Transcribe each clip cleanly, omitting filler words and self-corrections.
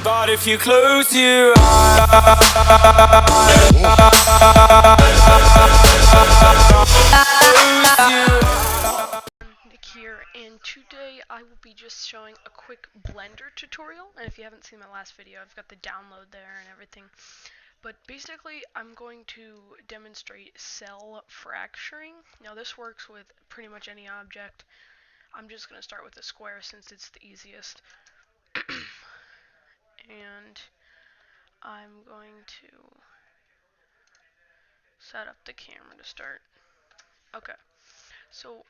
But if you close your eyes, Nick here, and today I will be just showing a quick Blender tutorial. And if you haven't seen my last video, I've got the download there and everything. But basically, I'm going to demonstrate cell fracturing. Now this works with pretty much any object. I'm just going to start with a square since it's the easiest. And I'm going to set up the camera to start. Okay, so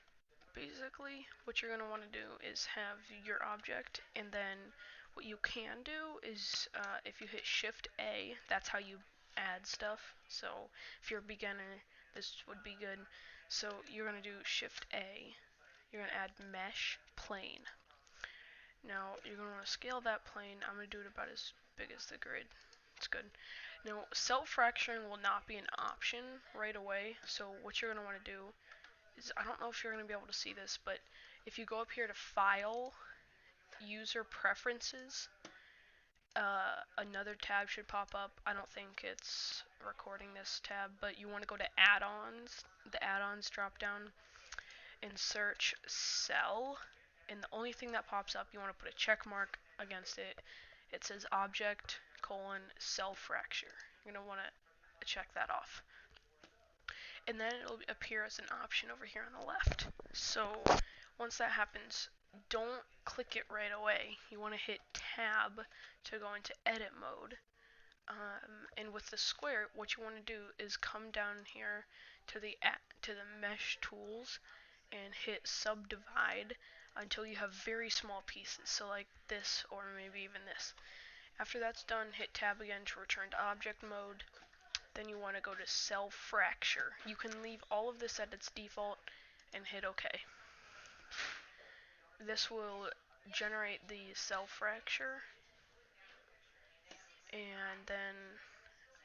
basically what you're going to want to do is have your object, and then what you can do is if you hit shift A, that's how you add stuff. So if you're a beginner, this would be good. So you're going to do shift A, you're going to add mesh plane. Now you're going to want to scale that plane. I'm going to do it about as big as the grid. It's good. Now cell fracturing will not be an option right away, so what you're going to want to do is, I don't know if you're going to be able to see this, but if you go up here to File, User Preferences, another tab should pop up. I don't think it's recording this tab, but you want to go to Add-ons, the Add-ons drop down, and search Cell, and the only thing that pops up, you want to put a check mark against it. It says Object, Cell Fracture. You're going to want to check that off. And then it'll appear as an option over here on the left. So once that happens, don't click it right away. You want to hit tab to go into edit mode. And with the square, what you want to do is come down here to the mesh tools and hit subdivide until you have very small pieces, so like this, or maybe even this. After that's done, hit tab again to return to object mode. Then you want to go to cell fracture. You can leave all of this at its default and hit OK. This will generate the cell fracture, and then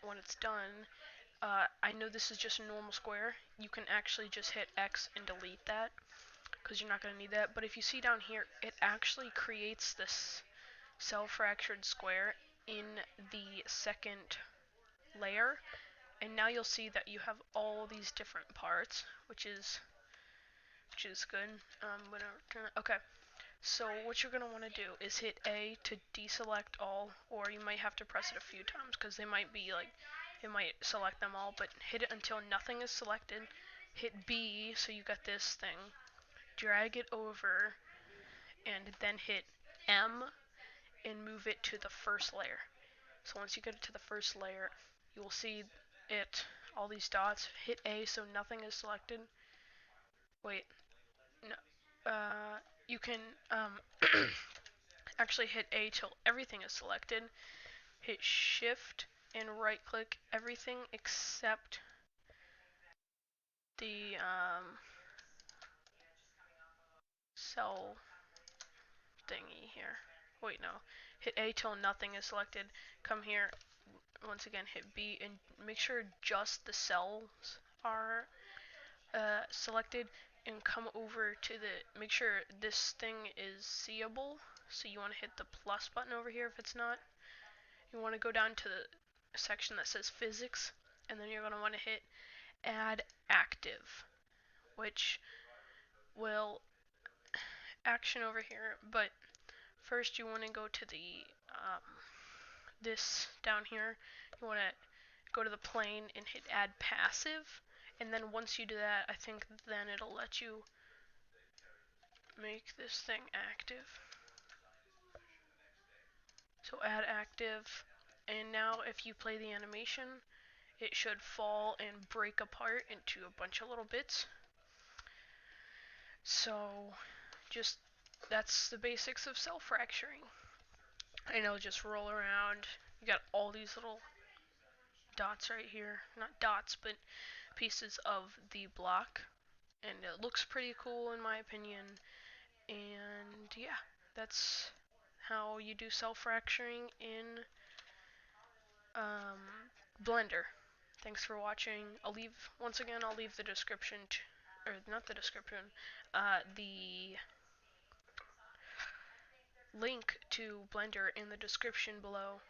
when it's done, I know this is just a normal square. You can actually just hit X and delete that, because you're not going to need that. But if you see down here, it actually creates this cell fractured square in the second layer. And now you'll see that you have all these different parts, which is good. I'm gonna turn it. Okay, so what you're gonna want to do is hit A to deselect all, or you might have to press it a few times because they might be like, it might select them all. But hit it until nothing is selected. Hit B so you got this thing. Drag it over, and then hit M and move it to the first layer. So once you get it to the first layer, you will see it, all these dots. Hit A so nothing is selected. Wait, no, you can actually hit A till everything is selected. Hit shift and right click everything except the cell thingy here. Wait, no. Hit A till nothing is selected. Come here, once again hit B, and make sure just the cells are selected, and come over to make sure this thing is seeable. So you want to hit the plus button over here if it's not. You want to go down to the section that says physics, and then you're going to want to hit add active, which will action over here. But first you want to go to the this down here. You want to go to the plane and hit add passive, and then once you do that, I think then it'll let you make this thing active. So add active, and now if you play the animation, it should fall and break apart into a bunch of little bits. So just, that's the basics of cell fracturing. And it'll just roll around. You got all these little dots right here, not dots, but pieces of the block, and it looks pretty cool in my opinion. And yeah, that's how you do cell fracturing in Blender. Thanks for watching. Once again, I'll leave the description, or not the description, the link to Blender in the description below.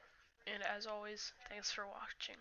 And as always, thanks for watching.